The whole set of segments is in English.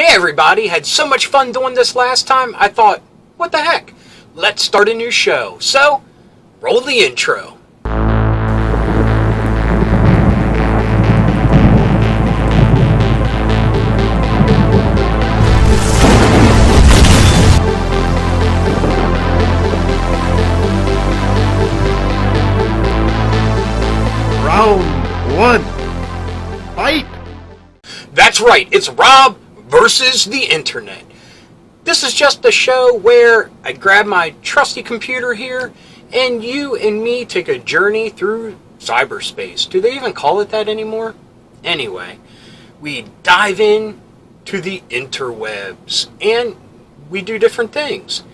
Hey everybody, had so much fun doing this last time, I thought, what the heck? Let's start a new show. So, roll the intro. Round one. Fight! That's right, it's Rob versus the internet. This is just a show where I grab my trusty computer here and you and me take a journey through cyberspace. Do they even call it that anymore? Anyway, we dive in to the interwebs and we do different things.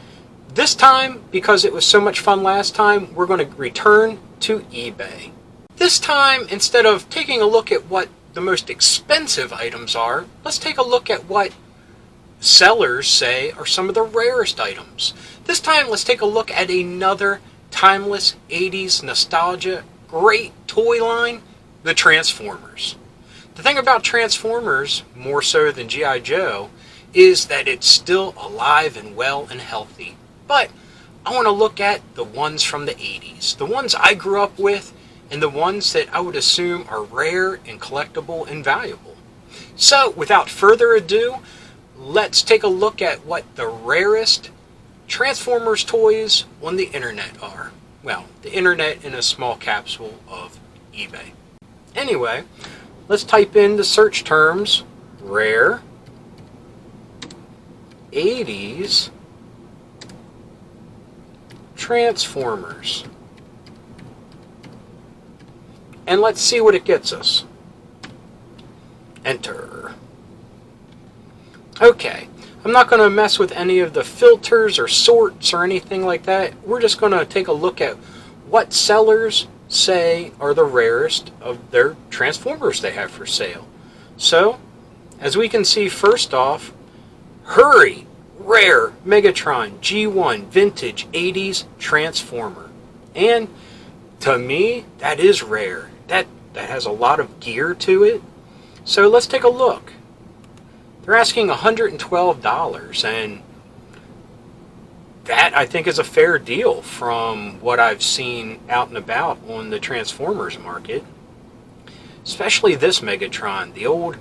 This time, because it was so much fun last time, we're going to return to eBay. This time, instead of taking a look at what the most expensive items are, let's take a look at what sellers say are some of the rarest items. This time, let's take a look at another timeless 80s nostalgia great toy line, the Transformers. The thing about Transformers, more so than G.I. Joe, is that it's still alive and well and healthy. But I want to look at the ones from the 80s, the ones I grew up with, and the ones that I would assume are rare and collectible and valuable. So, without further ado, let's take a look at what the rarest Transformers toys on the internet are. Well, the internet in a small capsule of eBay. Anyway, let's type in the search terms, rare, 80s, Transformers. And let's see what it gets us. Enter. Okay, I'm not going to mess with any of the filters or sorts or anything like that. We're just going to take a look at what sellers say are the rarest of their Transformers they have for sale. So, as we can see, first off, Hurry, rare Megatron G1 vintage 80s Transformer. And to me, that is rare. That has a lot of gear to it. So let's take a look. They're asking $112, and that I think is a fair deal from what I've seen out and about on the Transformers market. Especially this Megatron, the old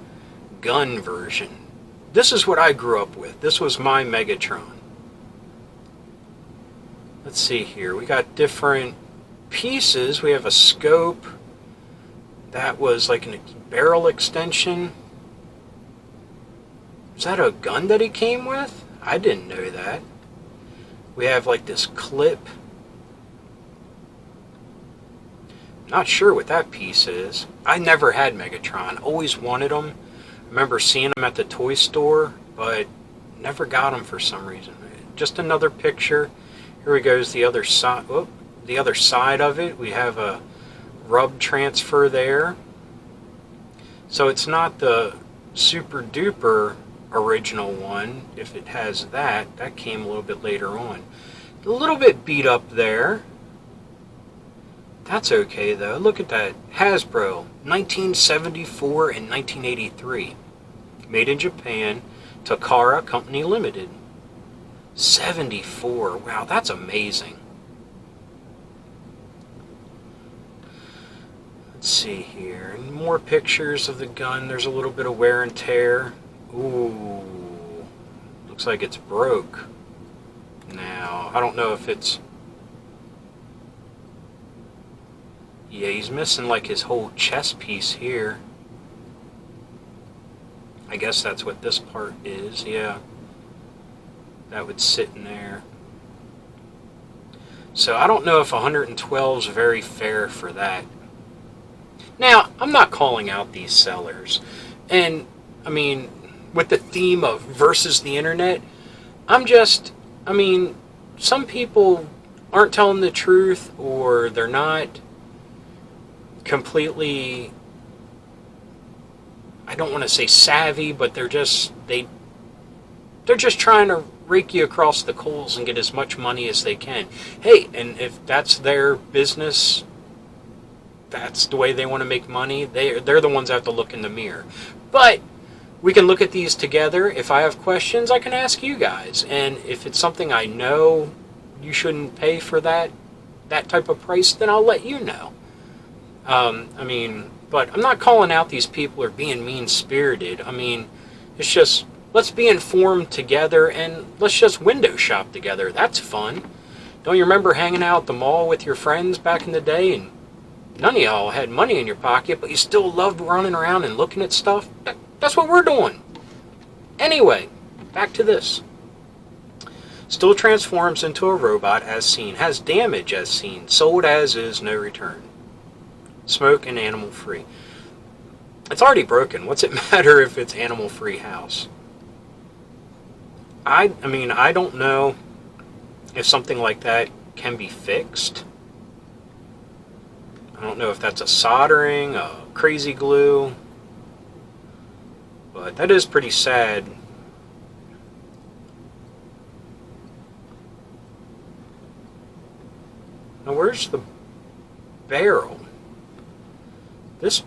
gun version. This is what I grew up with. This was my Megatron. Let's see here. We got different pieces. We have a scope. That was like a barrel extension. Is that a gun that he came with? I didn't know that. We have like this clip. Not sure what that piece is. I never had Megatron. Always wanted them. I remember seeing them at the toy store, but never got them for some reason. Just another picture. Here we go. Is the other side. Oh, the other side of it. We have a rub transfer there. So it's not the super duper original one. If it has that, that came a little bit later on. A little bit beat up there. That's okay though. Look at that. Hasbro, 1974 and 1983. Made in Japan, Takara Company Limited. 74. Wow, that's amazing. Let's see here. More pictures of the gun. There's a little bit of wear and tear. Ooh. Looks like it's broke. Now, I don't know if it's... Yeah, he's missing like his whole chest piece here. I guess that's what this part is, yeah. That would sit in there. So I don't know if 112 is very fair for that. Now, I'm not calling out these sellers. And, I mean, with the theme of versus the internet, some people aren't telling the truth, or they're not completely, I don't want to say savvy, but they're just trying to rake you across the coals and get as much money as they can. Hey, and if that's their business, that's the way they want to make money, they're the ones that have to look in the mirror. But we can look at these together. If I have questions, I can ask you guys. And if it's something I know you shouldn't pay for that type of price, then I'll let you know. But I'm not calling out these people or being mean-spirited. It's just, let's be informed together and let's just window shop together. That's fun. Don't you remember hanging out at the mall with your friends back in the day, and none of y'all had money in your pocket, but you still loved running around and looking at stuff? That's what we're doing. Anyway, back to this. Still transforms into a robot as seen, has damage as seen, sold as is, no return. Smoke and animal free. It's already broken. What's it matter if it's animal free house? I don't know if something like that can be fixed. I don't know if that's a soldering, a crazy glue, but that is pretty sad. Now where's the barrel? This,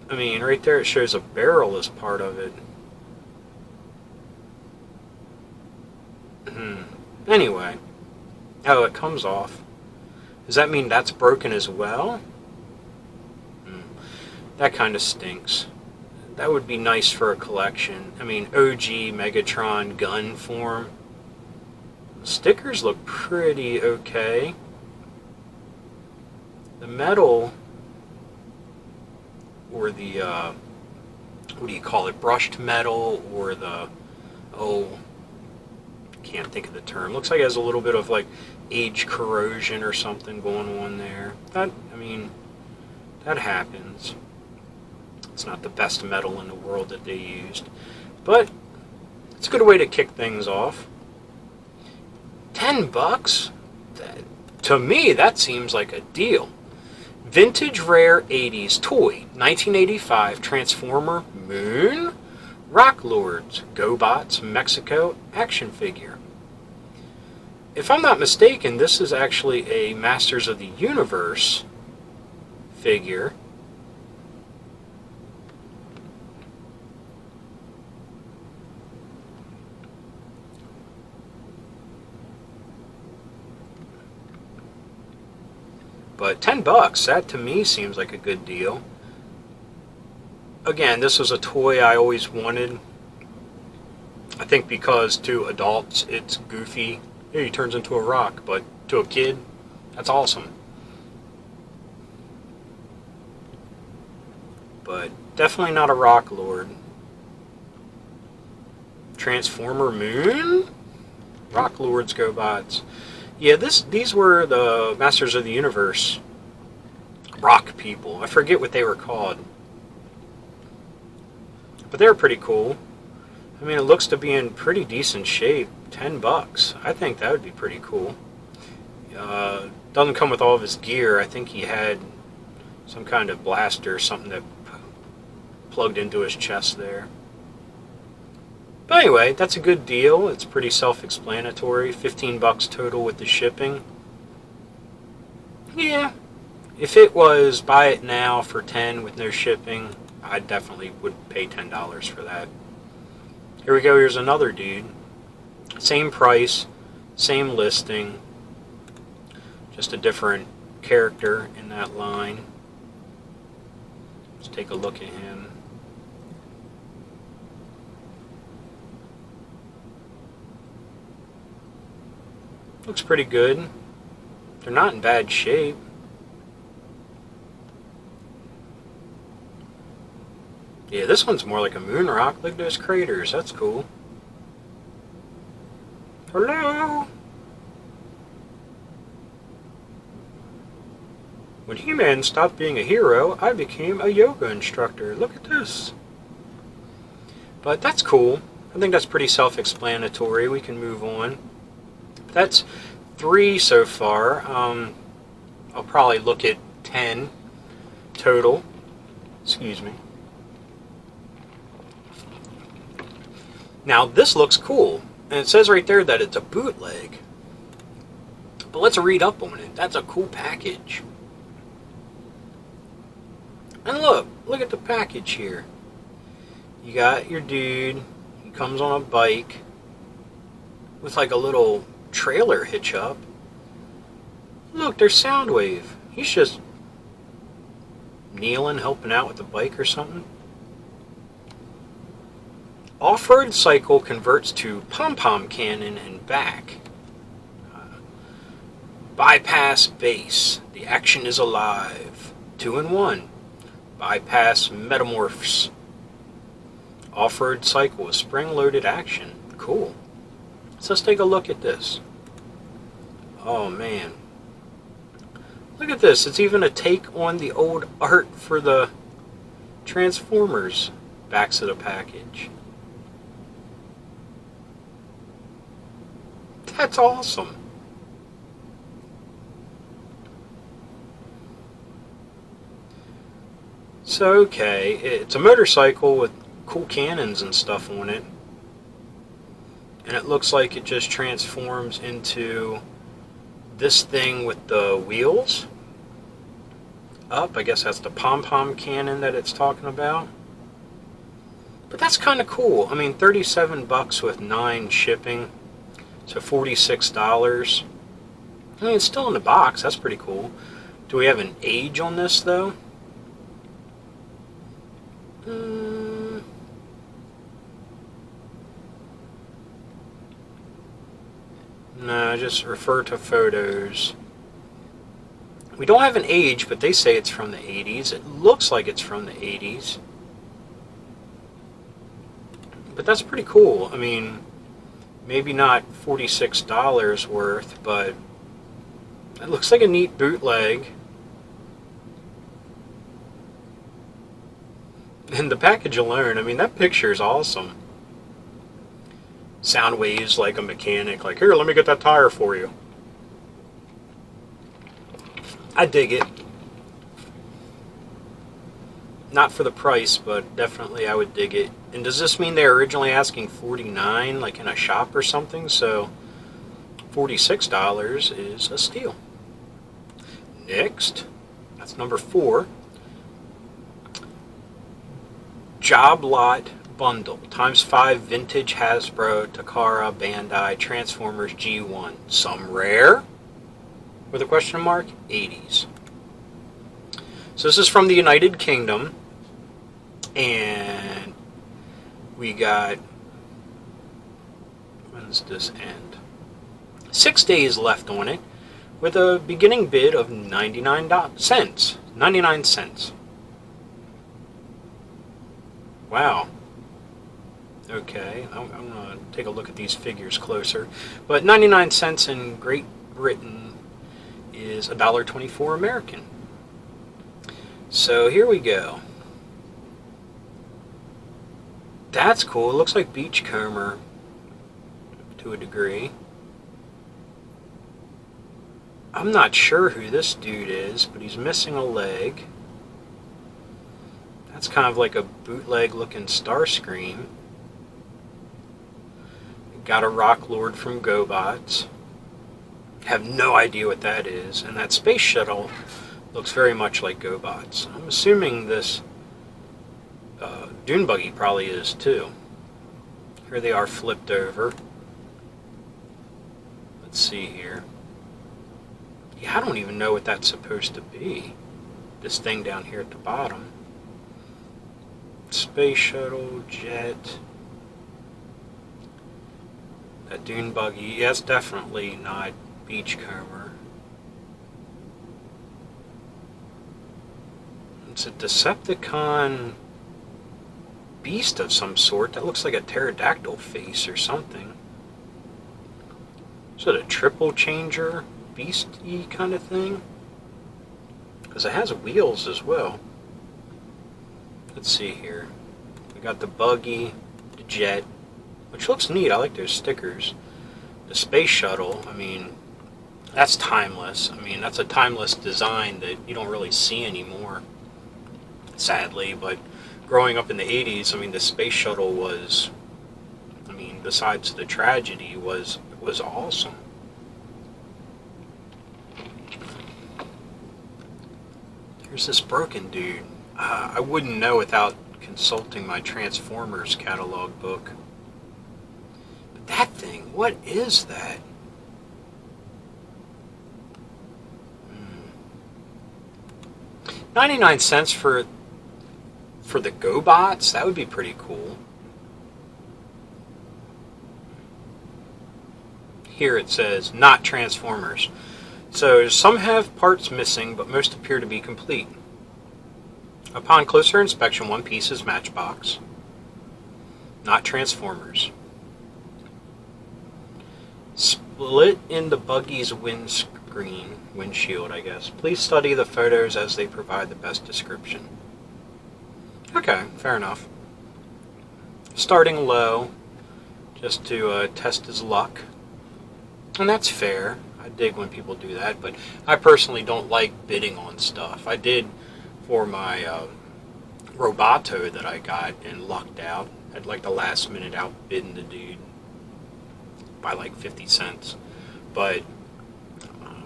right there it shows a barrel as part of it. Anyway. Oh, it comes off. Does that mean that's broken as well? That kind of stinks. That would be nice for a collection. OG Megatron gun form. The stickers look pretty okay. The metal, or the, what do you call it, brushed metal, or the, can't think of the term. Looks like it has a little bit of like age corrosion or something going on there. That happens. It's not the best metal in the world that they used, but it's a good way to kick things off. $10? To me, that seems like a deal. Vintage rare 80s toy, 1985 Transformer Moon Rock Lords GoBots Mexico action figure. If I'm not mistaken, this is actually a Masters of the Universe figure. But $10, that to me seems like a good deal. Again, this was a toy I always wanted. I think because to adults it's goofy. Yeah, he turns into a rock, but to a kid, that's awesome. But definitely not a Rock Lord. Transformer Moon? Rock Lords GoBots. Yeah, these were the Masters of the Universe rock people. I forget what they were called. But they were pretty cool. It looks to be in pretty decent shape. $10. I think that would be pretty cool. Doesn't come with all of his gear. I think he had some kind of blaster or something that plugged into his chest there. But anyway, that's a good deal. It's pretty self-explanatory. $15 total with the shipping. Yeah, if it was buy it now for $10 with no shipping, I definitely would pay $10 for that. Here we go. Here's another dude. Same price, same listing, just a different character in that line. Let's take a look at him. Looks pretty good. They're not in bad shape. Yeah, this one's more like a moon rock. Look at those craters. That's cool. Hello? When He-Man stopped being a hero, I became a yoga instructor. Look at this. But that's cool. I think that's pretty self-explanatory. We can move on. That's 3 so far. I'll probably look at 10 total. Excuse me. Now this looks cool, and it says right there that it's a bootleg. But let's read up on it. That's a cool package. And look at the package here. You got your dude. He comes on a bike with like a little trailer hitch up. Look, there's Soundwave. He's just kneeling, helping out with the bike or something. Off-road cycle converts to pom-pom cannon and back. Bypass base. The action is alive. 2 in 1. Bypass metamorphs. Off-road cycle with spring-loaded action. Cool. So let's take a look at this. Oh man. Look at this. It's even a take on the old art for the Transformers backs of the package. That's awesome. So, okay, it's a motorcycle with cool cannons and stuff on it. And it looks like it just transforms into this thing with the wheels up. I guess that's the pom-pom cannon that it's talking about. But that's kind of cool. I mean, 37 bucks with 9 shipping. So $46. I mean, it's still in the box. That's pretty cool. Do we have an age on this, though? No, just refer to photos. We don't have an age, but they say it's from the 80s. It looks like it's from the 80s. But that's pretty cool. I mean, maybe not $46 worth, but it looks like a neat bootleg. And the package alone, I mean, that picture is awesome. Soundwave's like a mechanic, like, here, let me get that tire for you. I dig it. Not for the price, but definitely I would dig it. And does this mean they were originally asking $49, like in a shop or something? So $46 is a steal. Next, that's number 4. Job Lot Bundle ×5 vintage Hasbro, Takara, Bandai, Transformers G1. Some rare? With a question mark? 80s. So this is from the United Kingdom. And we got, when does this end? 6 days left on it, with a beginning bid of 99 cents. 99 cents. Wow. Okay, I'm going to take a look at these figures closer. But 99 cents in Great Britain is $1.24 American. So here we go. That's cool. It looks like Beachcomber to a degree. I'm not sure who this dude is, but he's missing a leg. That's kind of like a bootleg looking Starscream. Got a Rock Lord from GoBots. Have no idea what that is. And that space shuttle looks very much like GoBots. I'm assuming this Dune Buggy probably is too. Here they are flipped over. Let's see here. Yeah, I don't even know what that's supposed to be. This thing down here at the bottom. Space shuttle, jet. That Dune Buggy. Yeah, it's definitely not Beachcomber. It's a Decepticon beast of some sort. That looks like a pterodactyl face or something. Is it a triple changer beast-y kind of thing? Because it has wheels as well. Let's see here. We got the buggy, the jet, which looks neat. I like those stickers. The space shuttle, I mean, that's timeless. I mean, that's a timeless design that you don't really see anymore, sadly. But growing up in the 80s, I mean, the space shuttle was, I mean, besides the tragedy, was awesome. Here's this broken dude. I wouldn't know without consulting my Transformers catalog book. But that thing, what is that? 99 cents for the GoBots? That would be pretty cool. Here it says, not Transformers. So some have parts missing, but most appear to be complete. Upon closer inspection, one piece is Matchbox. Not Transformers. Split in the buggy's windshield, I guess. Please study the photos as they provide the best description. Okay, fair enough. Starting low, just to test his luck. And that's fair. I dig when people do that, but I personally don't like bidding on stuff. I did for my Roboto that I got and lucked out. At like the last minute outbidding the dude by like 50 cents. But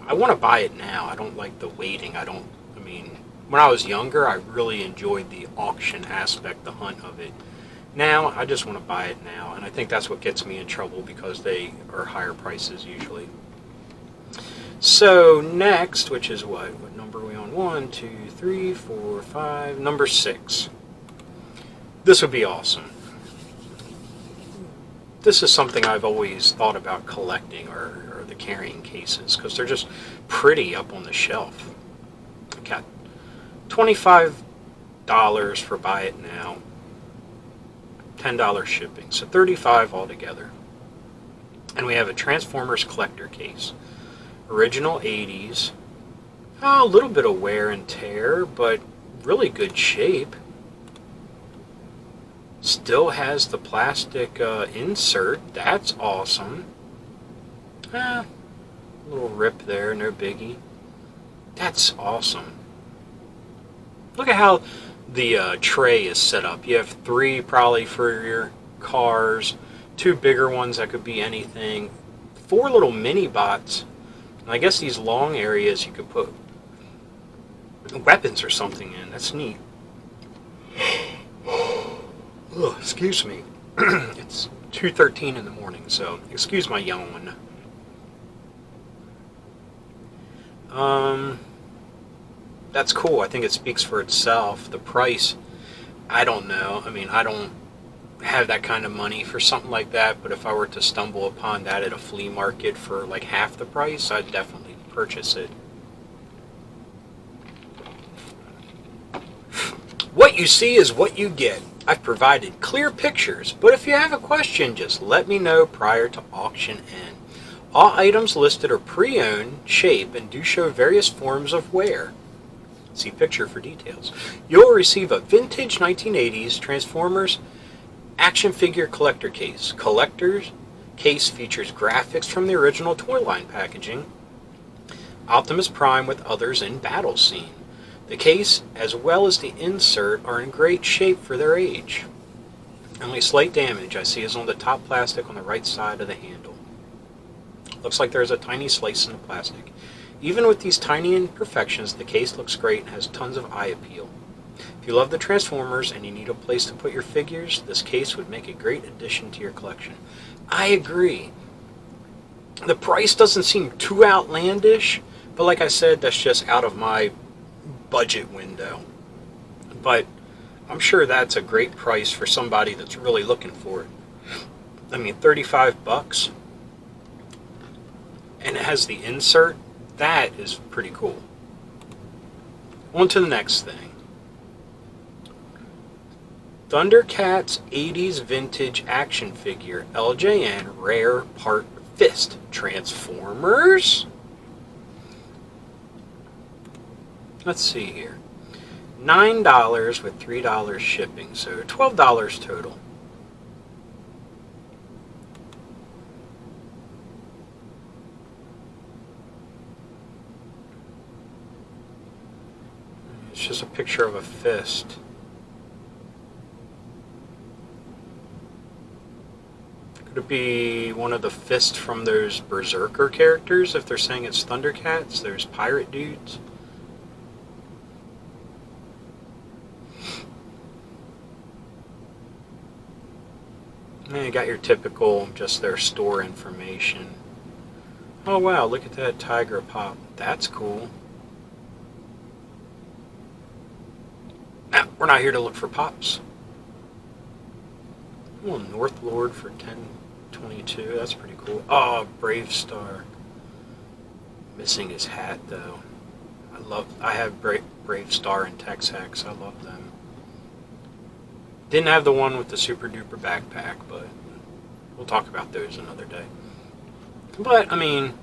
I want to buy it now. I don't like the waiting. I mean, when I was younger, I really enjoyed the auction aspect, the hunt of it. Now, I just want to buy it now, and I think that's what gets me in trouble because they are higher prices usually. So, next, which is what number are we on? 1, 2, 3, 4, 5, number 6. This would be awesome. This is something I've always thought about collecting, or the carrying cases, because they're just pretty up on the shelf. I got $25 for buy it now, $10 shipping, so $35 altogether. And we have a Transformers collector case. Original 80s. A little bit of wear and tear, but really good shape. Still has the plastic insert. That's awesome. A little rip there, no biggie. That's awesome. Look at how the tray is set up. You have 3 probably for your cars, 2 bigger ones that could be anything, 4 little mini bots, and I guess these long areas you could put weapons or something in. That's neat. Ugh, excuse me. It's 2:13 in the morning, so excuse my yawn. That's cool. I think it speaks for itself. The price, I don't know. I mean, I don't have that kind of money for something like that, but if I were to stumble upon that at a flea market for like half the price, I'd definitely purchase it. What you see is what you get. I've provided clear pictures, but if you have a question, just let me know prior to auction end. All items listed are pre-owned, shape, and do show various forms of wear. See picture for details. You'll receive a vintage 1980s Transformers action figure collector case. Collector's case features graphics from the original toy line packaging, Optimus Prime with others in battle scene. The case, as well as the insert, are in great shape for their age. Only slight damage I see is on the top plastic on the right side of the handle. Looks like there's a tiny slice in the plastic. Even with these tiny imperfections, the case looks great and has tons of eye appeal. If you love the Transformers and you need a place to put your figures, this case would make a great addition to your collection. I agree. The price doesn't seem too outlandish, but like I said, that's just out of my budget window. But I'm sure that's a great price for somebody that's really looking for it. I mean, $35, and it has the insert. That is pretty cool. On to the next thing. Thundercats 80s vintage action figure, LJN rare part fist. Transformers? Let's see here. $9 with $3 shipping, so $12 total. It's just a picture of a fist. Could it be one of the fists from those Berserker characters? If they're saying it's Thundercats, there's pirate dudes. you got your typical, just their store information. Oh wow, look at that Tiger Pop. That's cool. Now, we're not here to look for pops. Oh, North Lord for 1022. That's pretty cool. Oh, Brave Star. Missing his hat though. I have Brave Star and Tex Hex. I love them. Didn't have the one with the super duper backpack, but we'll talk about those another day. But I mean,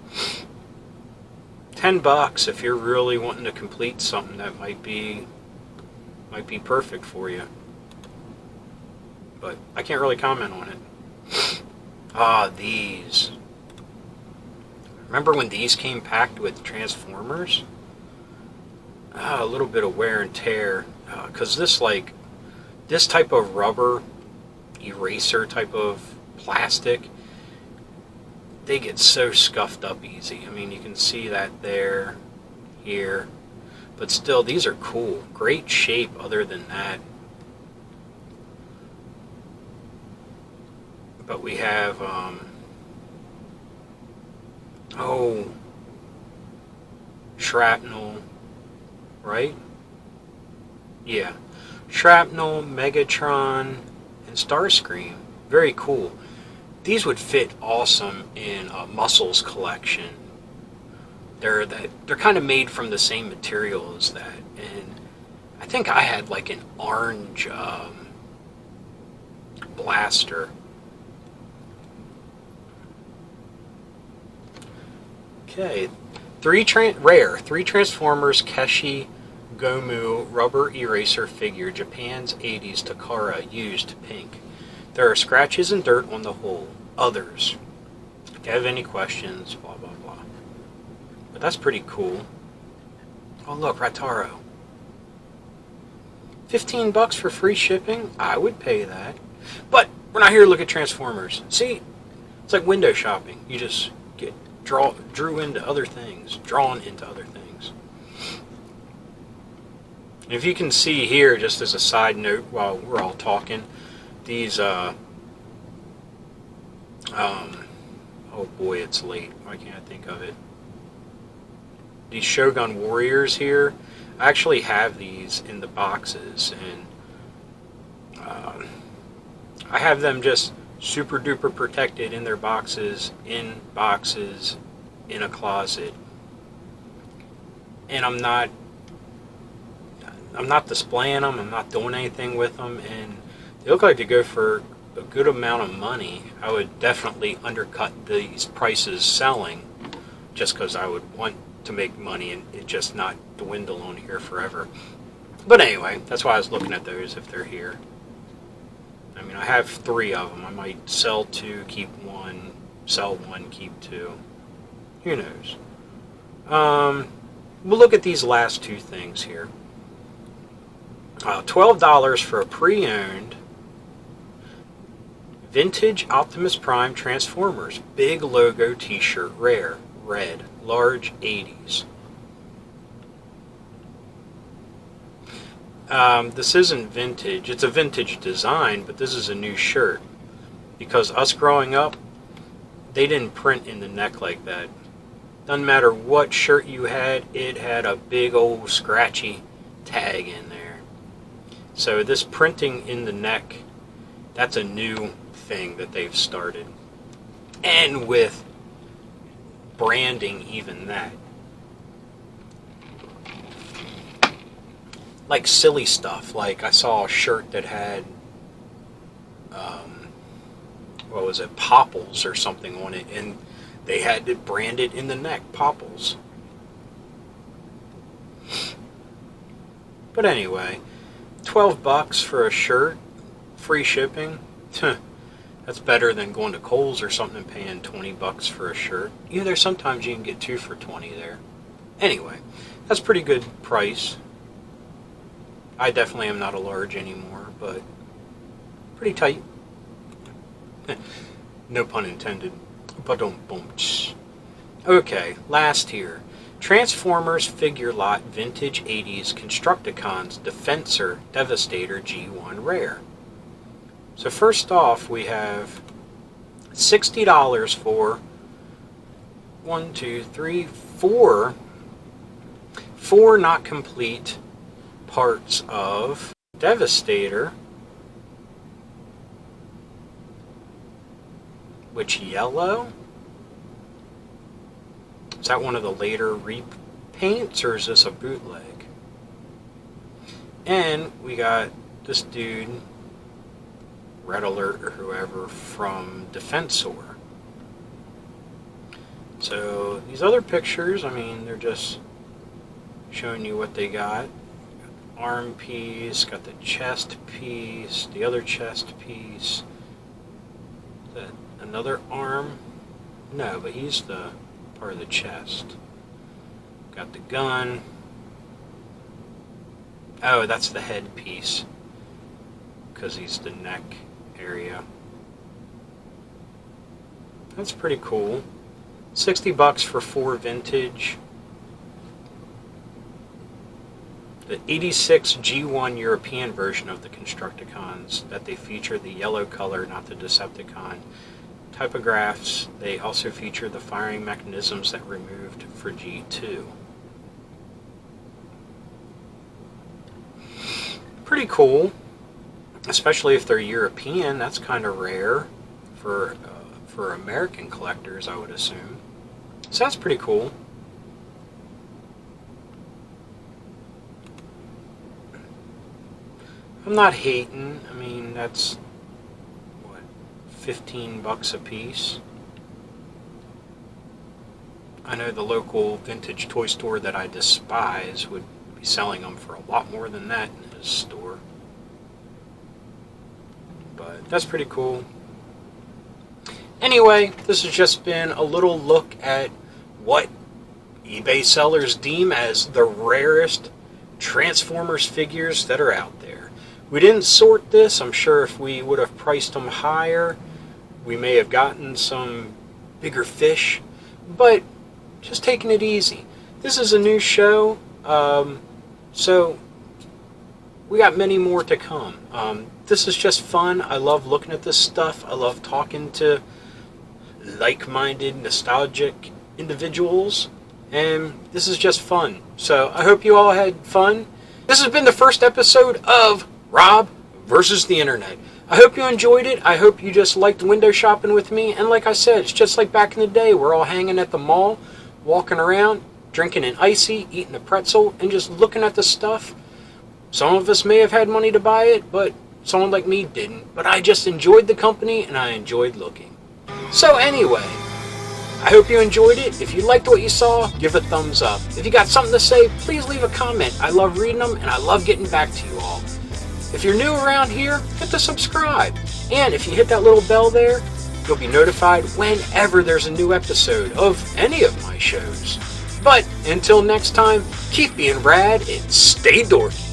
$10 if you're really wanting to complete something that might be perfect for you. But I can't really comment on it. Ah, these. Remember when these came packed with Transformers? A little bit of wear and tear, because this type of rubber eraser type of plastic, they get so scuffed up easy. I mean, you can see that there, here, but still, these are cool. Great shape other than that. But we have, Shrapnel, right? Yeah. Shrapnel, Megatron, and Starscream. Very cool. These would fit awesome in a Muscles collection. They're kind of made from the same material as that. And I think I had like an orange blaster. Okay. Three Transformers Keshi Gomu rubber eraser figure, Japan's 80s Takara, used pink. There are scratches and dirt on the hull. Others. If you have any questions, blah blah blah. But that's pretty cool. Oh look, Rataro. $15 for free shipping? I would pay that. But we're not here to look at Transformers. See, it's like window shopping. You just get drawn into other things. And if you can see here, just as a side note while we're all talking, these, oh boy, it's late. Why can't I think of it? These Shogun Warriors here, I actually have these in the boxes, and I have them just super duper protected in their boxes, in a closet. And I'm not displaying them, I'm not doing anything with them, and they look like they go for a good amount of money. I would definitely undercut these prices selling, just because I would want to make money and it just not dwindle on here forever. But anyway, that's why I was looking at those if they're here. I mean, I have 3 of them. I might sell 2, keep 1, sell 1, keep 2. Who knows? We'll look at these last 2 things here. $12 for a pre-owned vintage Optimus Prime Transformers big logo t-shirt, rare, red, large, 80s. This isn't vintage. It's a vintage design, but this is a new shirt. Because us growing up, they didn't print in the neck like that. Doesn't matter what shirt you had, it had a big old scratchy tag in there. So this printing in the neck, that's a new thing that they've started. And with branding, even that. Like silly stuff. Like I saw a shirt that had, what was it, Popples or something on it, and they had it branded in the neck, Popples. But anyway, $12 for a shirt, free shipping. That's better than going to Kohl's or something and paying $20 for a shirt. Yeah, there's sometimes you can get 2 for $20 there. Anyway, that's pretty good price. I definitely am not a large anymore, but pretty tight. No pun intended. Ba-dum-bum. Okay, last here. Transformers figure lot vintage 80s Constructicons Defensor Devastator G1 Rare. So first off, we have $60 for 1, 2, 3, 4 not complete parts of Devastator, which yellow? Is that one of the later repaints, or is this a bootleg? And we got this dude, Red Alert or whoever, from Defensor. So these other pictures, I mean, they're just showing you what they got. Arm piece, got the chest piece, the other chest piece, another arm. No, but he's the part of the chest. Got the gun. Oh, that's the head piece, because he's the neck area. That's pretty cool. $60 for 4 vintage. The 86 G1 European version of the Constructicons, that they feature the yellow color, not the Decepticon typographs. They also feature the firing mechanisms that removed for G2. Pretty cool, especially if they're European. That's kind of rare for American collectors, I would assume. So that's pretty cool. I'm not hating. I mean, that's what, $15 a piece. I know the local vintage toy store that I despise would be selling them for a lot more than that in his store. But that's pretty cool. Anyway, this has just been a little look at what eBay sellers deem as the rarest Transformers figures that are out there. We didn't sort this. I'm sure if we would have priced them higher, we may have gotten some bigger fish, but just taking it easy. This is a new show, so we got many more to come. This is just fun. I love looking at this stuff. I love talking to like-minded, nostalgic individuals, and this is just fun. So I hope you all had fun. This has been the first episode of Rob versus the Internet. I hope you enjoyed it. I hope you just liked window shopping with me. And like I said, it's just like back in the day. We're all hanging at the mall, walking around, drinking an icy, eating a pretzel, and just looking at the stuff. Some of us may have had money to buy it, but someone like me didn't. But I just enjoyed the company, and I enjoyed looking. So anyway, I hope you enjoyed it. If you liked what you saw, give a thumbs up. If you got something to say, please leave a comment. I love reading them, and I love getting back to you all. If you're new around here, hit the subscribe. And if you hit that little bell there, you'll be notified whenever there's a new episode of any of my shows. But until next time, keep being rad and stay dorky.